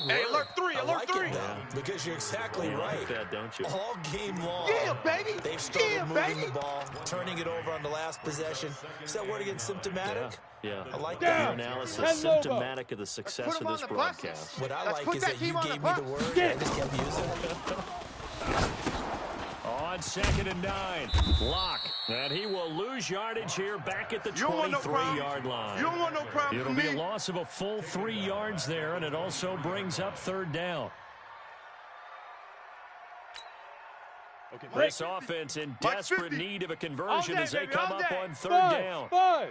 E: Hey, alert 3,
F: I
E: alert
F: like
E: 3.
F: it, though, because you're exactly
A: You
F: right.
A: like that, don't you?
F: All game long,
D: Yeah, baby.
F: they've struggled
D: Yeah,
F: moving
D: baby.
F: the ball, turning it over on the last possession. Is that word again, symptomatic?
A: Yeah.
F: I like
A: Your
F: that.
A: analysis symptomatic of the success
D: Let's
A: of
D: put
A: this
D: 'em on the buses.
A: broadcast.
F: What I
D: Let's
F: like
D: put
F: is
D: that
F: that you
D: team on
F: gave
D: the
F: me the
D: bus.
F: word,
B: Get
F: I just kept using it.
A: On 2nd and 9, Locke. And he will lose yardage here back at the
E: You don't want no problem.
A: 23-yard line.
E: You don't want no problem
A: It'll
E: with
A: be a
E: me.
A: loss of a full 3 yards there, and it also brings up 3rd down.
B: Okay,
A: This offense in desperate
E: 50.
A: need of a
B: All
A: conversion
B: day,
A: as they
B: baby,
A: come
B: all
A: up
B: day.
A: on 3rd
B: Buzz,
A: down.
B: Buzz.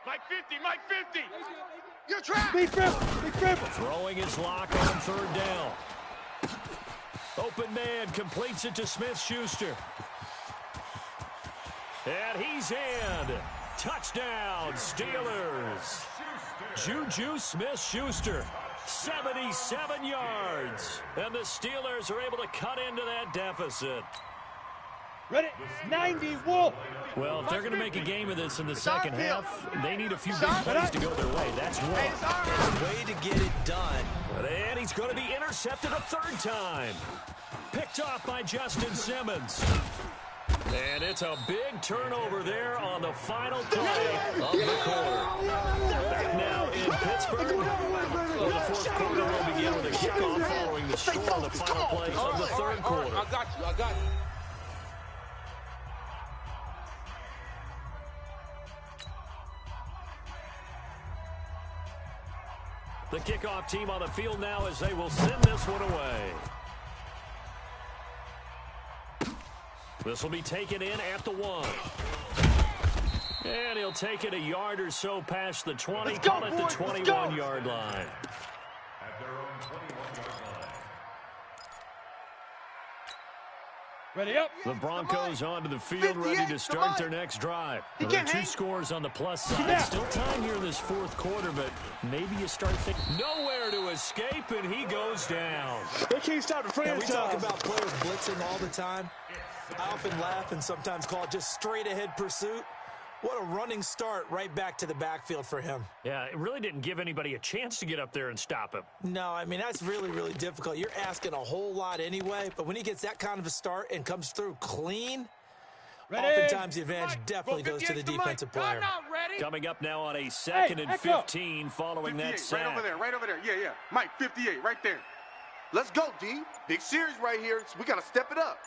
E: Mike 50, Mike 50.
D: You're trapped.
B: Big dribble. Big dribble.
A: Throwing his lock on 3rd down. Open man completes it to Smith-Schuster. And he's in. Touchdown, Steelers. Juju Smith-Schuster, 77 yards. And the Steelers are able to cut into that deficit.
B: Ready. 90 Wolf.
A: Well, if they're going to make a game of this in the second
D: our
A: half, they need a few big
D: Stop.
A: plays to go their way. That's one.
D: Hey, it's our
F: Way to get it done.
A: And he's going to be intercepted a 3rd time. Picked off by Justin Simmons. And it's a big turnover there on the final play of the quarter. Back now in Pittsburgh. Well, the 4th quarter will begin with a kickoff following the score on the final play of the 3rd quarter.
E: I got you, I got you.
A: The kickoff team on the field now as they will send this one away. This will be taken in at the 1. And he'll take it a yard or so past the 20,
D: Let's go,
A: call it the
D: boys, let's
A: 21-yard line.
C: At their own 21-yard line.
B: Ready up.
A: The Broncos onto the field, ready to start their next drive. There are 2 scores on the plus side. Still time here in this 4th quarter, but maybe you start thinking nowhere to escape, and he goes down.
B: They can't stop the
F: Yeah, we
B: franchise.
F: talk about players blitzing all the time. I often laugh and sometimes call it just straight-ahead pursuit. What a running start right back to the backfield for him.
A: Yeah, it really didn't give anybody a chance to get up there and stop him.
F: No, I mean, that's really, really difficult. You're asking a whole lot anyway, but when he gets that kind of a start and comes through clean, oftentimes the advantage definitely goes to the defensive player.
G: I'm not ready.
A: Coming up now on a 2nd and
B: Echo.
A: 15 following that
E: 58,
A: sack.
E: right over there, right over there. Yeah, yeah. Mike 58, right there.
D: Let's go, D. Big series right here. So we got to step it up.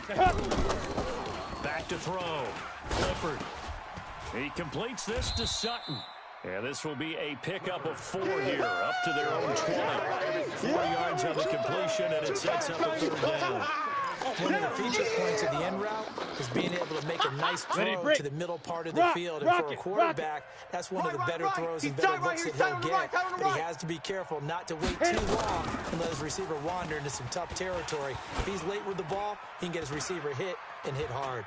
A: Back to throw. Clifford. He completes this to Sutton. And this will be a pickup of 4 here, up to their own 20. 4 yards on the completion, and it sets up a 3rd down.
F: One of the feature points of the end route is being able to make a nice throw to the middle part of the field. And for a quarterback, that's one of the better throws and better looks that he'll get. But he has to be careful not to wait too long and let his receiver wander into some tough territory. If he's late with the ball, he can get his receiver hit and hit hard.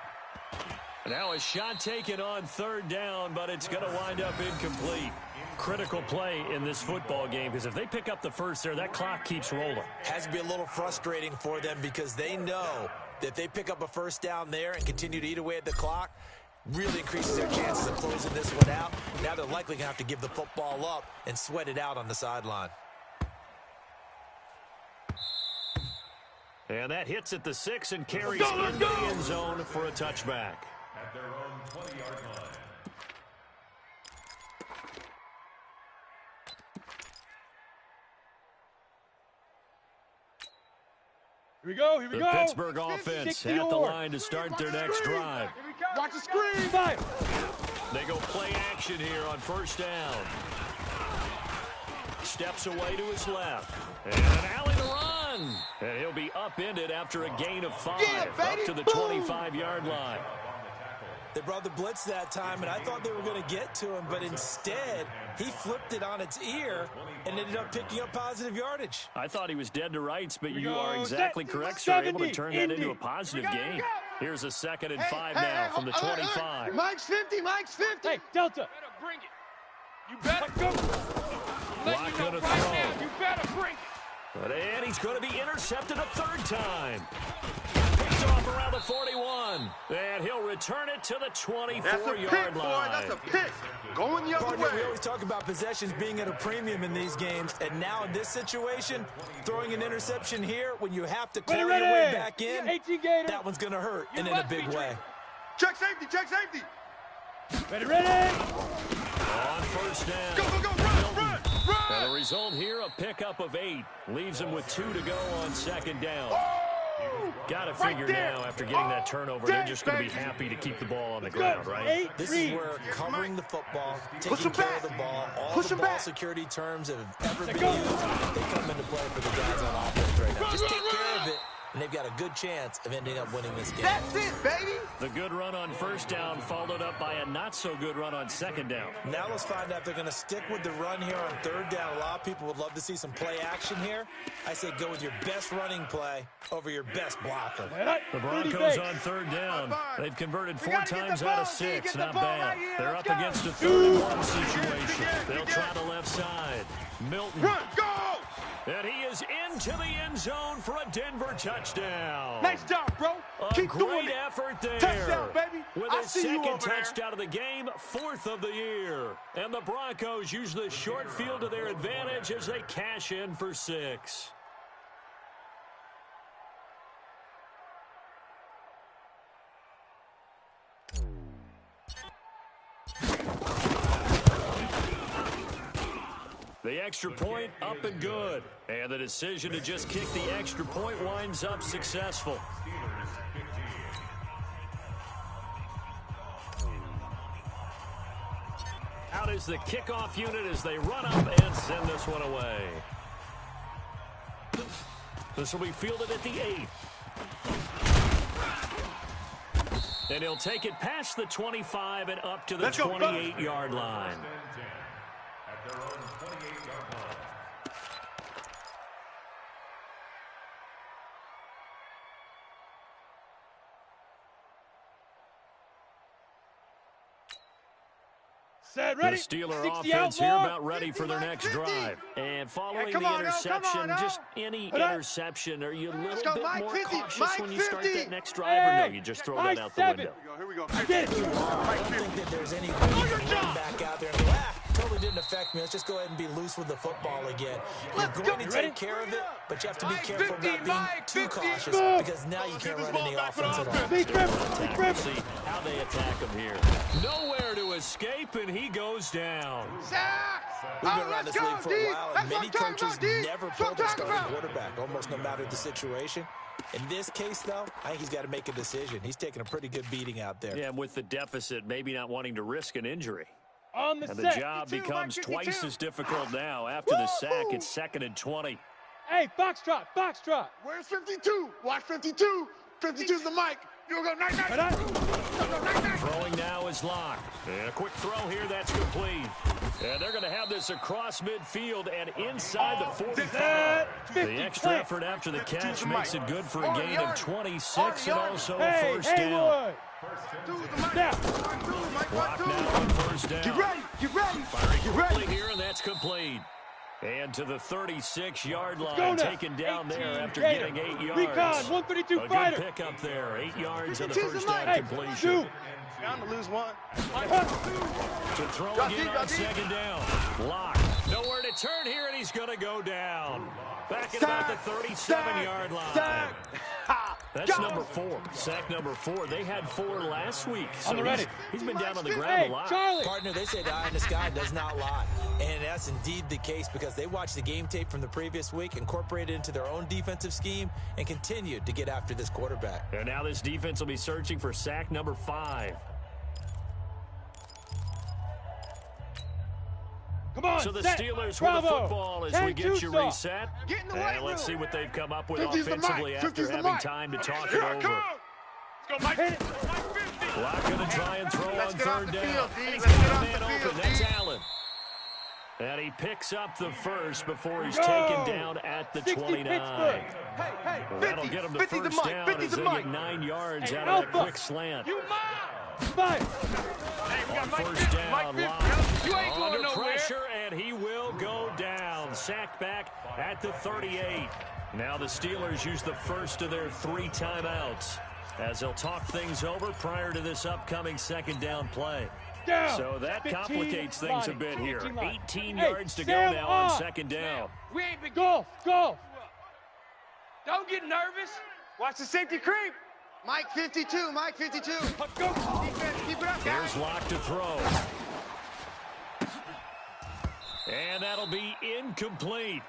A: Now a shot taken on 3rd down, but it's going to wind up incomplete. Critical play in this football game, because if they pick up the first there, that clock keeps rolling.
F: Has to be a little frustrating for them because they know that if they pick up a 1st down there and continue to eat away at the clock, really increases their chances of closing this one out. Now they're likely going to have to give the football up and sweat it out on the sideline.
A: And that hits at the 6 and carries into the end zone for a touchback.
C: At their own 20-yard line.
B: Here we go, here we
A: The
B: go.
A: Pittsburgh offense at the line to start their next drive.
B: Watch the screen. Fire.
A: They go play action here on 1st down. Steps away to his left. And an alley to run. And he'll be upended after a gain of 5, up to the 25-yard line.
F: They brought the blitz that time, and I thought they were going to get to him, but instead, he flipped it on its ear and ended up picking up positive yardage.
A: I thought he was dead to rights, but you are exactly correct, sir. Able to turn that into a positive gain. Here's a 2nd and 5 now from the 25.
D: Mike's 50, Mike's 50.
B: Hey, Delta.
G: Better bring it. You better
B: Go.
A: Block
G: go
A: on a
G: right
A: throw.
G: now. You better bring it.
A: And he's going to be intercepted a 3rd time. Picked off around the 41. And he'll return it to the 24-yard line.
D: That's a pick. Going the other
F: Partner, we
D: way.
F: always talk about possessions being at a premium in these games, and now in this situation, throwing an interception here when you have to claw your way back in,
B: 18 Gator.
F: that one's going to hurt, and in a big way.
D: Check safety, check safety.
B: Ready.
A: On 1st down.
D: Go, run.
A: And the result here, a pickup of 8. Leaves him with 2 to go on 2nd down. Got to figure now, after getting that turnover, they're just going to be happy to keep the ball on the ground, right?
F: This is where covering the football, taking care of the ball, all the ball security terms that have ever been used, they come into play for the guys on offense right now. Just take care of it, and they've got a good chance of ending up winning this game.
D: That's it, baby.
A: The good run on 1st down followed up by a not-so-good run on 2nd down.
F: Now let's find out if they're going to stick with the run here on 3rd down. A lot of people would love to see some play action here. I say go with your best running play over your best blocker.
A: The Broncos on 3rd down. They've converted 4 times out of 6. Not bad. They're up against a 3rd and 1 situation. They'll try the left side. Milton.
D: Run, go.
A: And he is into the end zone for a Denver touchdown.
B: Nice job, bro.
A: A
B: Keep doing
A: great
B: it.
A: effort there.
B: Touchdown, baby.
A: With
B: I
A: his
B: see you
A: 2nd
B: over there.
A: touchdown of the game, 4th of the year. And the Broncos use the short field to their advantage as they cash in for 6. The extra point up and good. And the decision to just kick the extra point winds up successful. Out is the kickoff unit as they run up and send this one away. This will be fielded at the 8. And he'll take it past the 25 and up to the 28-yard line.
C: At their own 28-yard line.
B: Set, ready.
A: The Steeler
B: 60
A: offense here
B: outlaw.
A: about ready for their next
D: 50.
A: drive. And following
D: Hey,
A: the
D: come on now,
A: interception,
D: come on now.
A: just any interception, are you a little
D: go,
A: bit
D: Mike
A: more
D: 50,
A: cautious
D: Mike
A: when you start
D: 50.
A: that next drive, or no,
B: Hey,
A: you just throw
B: Mike
A: that out the
B: 7.
A: window?
D: Here we go.
B: I get it.
F: I don't think that there's any way you can run back out there and go, totally didn't affect me. Let's just go ahead and be loose with the football again. You're going to take care of it, but you have to be careful about being too cautious because now you can't run any offense at all.
B: Big rip.
A: We'll see how they attack him here. Nowhere to escape, and he goes down.
D: Sack!
F: We've been around this league for a while, and many coaches never pull their starting
D: about.
F: quarterback, almost no matter the situation. In this case, though, I think he's got to make a decision. He's taking a pretty good beating out there.
A: Yeah, and with the deficit, maybe not wanting to risk an injury.
B: On the
A: And
B: set.
A: the job
D: 52,
A: becomes
D: Mike,
A: twice
D: 52.
A: as difficult now. After the sack, it's 2nd and 20.
B: Hey, foxtrot, foxtrot.
D: Where's 52? Watch 52. 52's the mic. You'll go night, night.
B: Night,
A: Throwing now is Locke. And a quick throw here, that's complete. And they're going to have this across midfield and inside the 45. The extra effort after the catch makes it good for a gain of 26 and also a
B: Hey,
A: first down.
B: Now.
A: Locke now on first down.
D: Get ready. Get ready.
A: Firing
D: Get
A: quickly
D: ready.
A: here, and that's complete. And to the 36-yard
B: Go
A: line,
B: now.
A: taken down there after
B: Gator.
A: getting 8 yards.
B: Recon, 132
A: a
B: fighter.
A: good pickup there. 8 yards on the
D: 52's
A: first
D: the
A: down
D: mic.
A: completion.
B: Shoot.
D: Bound to lose one.
A: To throw
D: Got
A: again
D: deep,
A: on
D: got deep.
A: 2nd down. Lock. Nowhere to turn here, and he's going to go down. Back at about the 37-yard line.
D: Sack.
A: That's
D: Go.
A: number 4. Sack number 4. They had 4 last week. So
B: On the ready.
A: he's been down on the ground
B: Hey,
A: a lot.
B: Charlie.
F: Partner, they say the eye in the sky does not lie. And that's indeed the case because they watched the game tape from the previous week, incorporated it into their own defensive scheme, and continued to get after this quarterback.
A: And now this defense will be searching for sack number 5.
B: Come on,
A: So the
B: set.
A: Steelers with the
B: Bravo.
A: football as we get you
B: 10-2
A: reset.
D: Get in the weight
A: And let's see
D: room.
A: what they've come up with
D: 50's the
A: offensively
D: mic.
A: after
D: 50's the
A: having
D: mic.
A: time to talk it
E: Here I
A: over.
E: come. Let's go, Mike.
B: Hit it.
E: Mike 50.
A: Lock going to try and throw
D: Let's
A: on
D: get off
A: 3rd
D: the
A: down.
D: field, D.
A: And he's
D: Let's
A: got
D: get
A: a
D: off
A: man
D: the
A: open.
D: field,
A: That's
D: D.
A: Allen. And he picks up the first before he's
B: Go.
A: taken down at the
B: 60
A: 29.
B: Pittsburgh.
D: Hey,
A: Well,
D: 50.
A: that'll get him the
D: 50's the
A: first
D: mic.
A: down
D: 50's
A: as
D: the
A: they
D: mic.
A: get 9 yards
B: Hey,
A: out of that
B: Alpha.
A: quick slant.
E: You mine.
B: Five.
E: Hey, we got
A: On
E: Mike
A: first
E: 50.
A: down,
E: Mike 50.
A: Locke
E: You ain't going
A: under
E: nowhere.
A: pressure, and he will go down. Sacked back at the 38. Now the Steelers use the first of their 3 timeouts as they'll talk things over prior to this upcoming 2nd down play.
B: Down.
A: So that
B: 15
A: complicates things a
B: line.
A: bit here.
B: 15 line.
A: 18
B: Hey,
A: yards to go
B: Sam
A: now on
B: on.
A: 2nd down.
E: We ain't been
B: Golf.
E: Don't get nervous.
D: Watch the safety creep. Mike 52. Mike 52.
B: Let's go.
D: Defense, keep it up, guys.
A: Here's Locke to throw. And that'll be incomplete.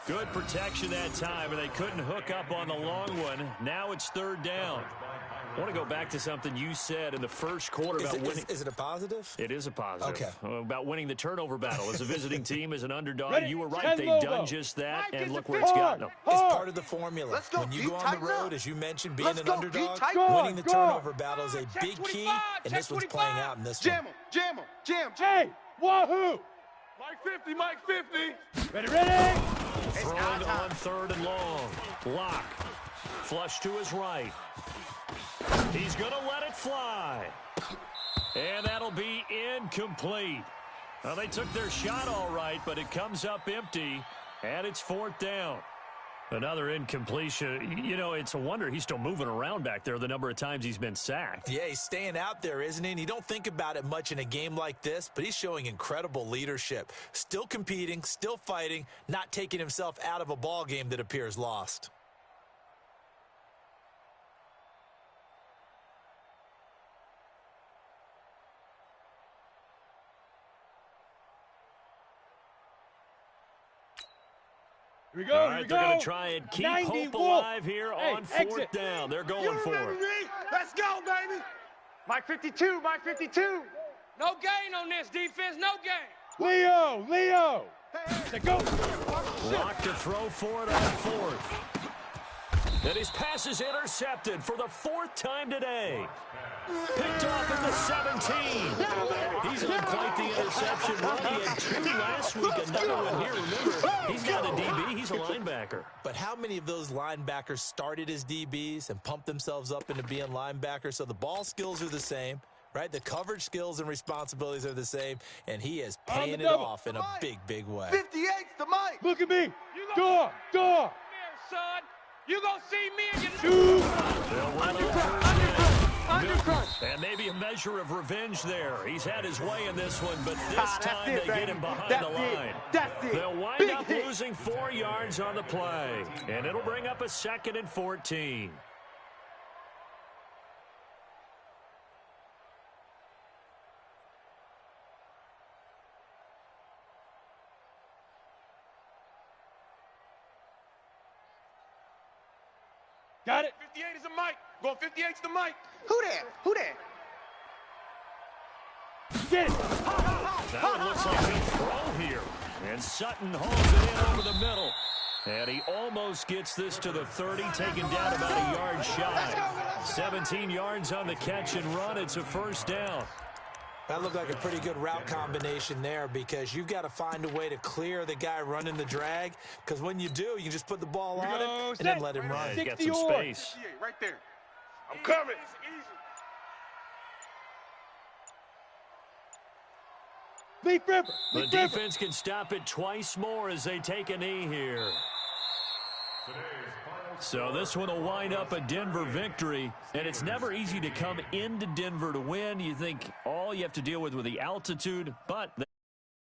A: Good protection that time, and they couldn't hook up on the long one. Now it's 3rd down. I want to go back to something you said in the first quarter about winning.
F: Is it a positive?
A: It is a positive.
F: Okay.
A: About winning the turnover battle. As a visiting team, as an underdog,
B: Ready?
A: you were right.
B: Ten
A: They've
B: logo.
A: done just that,
D: Mike,
A: and
D: it's
A: look
D: a
A: where it's
B: hard.
A: gotten them.
F: It's
B: Hard.
F: part of the formula.
D: Let's go,
F: When you
D: Pete,
F: go on the
D: tighten
F: road,
D: up.
F: as you mentioned, being
D: Let's
F: an
D: go,
F: underdog,
D: Pete, tighten
B: up.
F: winning the
B: Go.
F: turnover battle is a
E: Check
F: big key,
E: 25,
F: and
E: check
F: this was
E: 25.
F: playing out in this
D: Jam
F: one.
D: him. Jam him. Jam.
B: Hey, wahoo.
E: Mike 50. Mike 50.
B: Ready.
A: Throwing on 3rd and long. Locke. Flush to his right. He's going to let it fly. And that'll be incomplete. Well, they took their shot all right, but it comes up empty, and it's 4th down. Another incompletion. You know, it's a wonder he's still moving around back there the number of times he's been sacked.
F: Yeah, he's staying out there, isn't he? And you don't think about it much in a game like this, but he's showing incredible leadership. Still competing, still fighting, not taking himself out of a ball game that appears lost.
B: Here we go.
A: All
B: Here
A: right,
B: we
A: they're going
B: go.
A: to try and keep
B: 90
A: hope
B: Wolf.
A: alive here
B: Hey,
A: on 4th
B: exit.
A: down. They're going
D: You
A: for
D: remember
A: it.
D: me? Let's go, baby. Mike 52. Mike 52.
E: No gain on this defense. No gain.
B: Leo. Let's go.
A: Lock to throw for it on 4th. And his pass is intercepted for the 4th time today. Picked off at the 17. He's on quite the interception run. He had 2 last week, another one here. Remember, he's not a DB, he's a linebacker.
F: But how many of those linebackers started as DBs and pumped themselves up into being linebackers? So the ball skills are the same, right? The coverage skills and responsibilities are the same, and he is paying it
B: double.
F: off in a big, big way.
D: 58's the mic.
B: Look at me.
E: You
B: Door.
E: There, son. You gonna see me and your
B: Two.
A: They'll run it first down. And maybe a measure of revenge there. He's had his way in this one, but this
D: That's
A: time
D: it,
A: they get
D: baby.
A: him behind
D: That's
A: the
D: it.
A: line.
D: That's it.
A: They'll wind
D: Big
A: up
D: hit.
A: losing 4 yards on the play. And it'll bring up a 2nd and 14.
B: Got it.
E: 58 is the mic. Going 58's the mic.
D: Who there? Who there?
B: Get it.
A: That one looks like he'll throw here. And Sutton hauls it in over the middle. And he almost gets this to the 30, taken down about a yard shy. 17 yards on the catch and run. It's a first down.
F: That looked like a pretty good route combination there because you've got to find a way to clear the guy running the drag, because when you do, you can just put the ball on him and then let him run.
A: He's got some space.
E: Right there. I'm coming.
B: Leaf River.
A: The defense can stop it twice more as they take a knee here. So this one will wind up a Denver victory, and it's never easy to come into Denver to win. You think all you have to deal with the altitude, but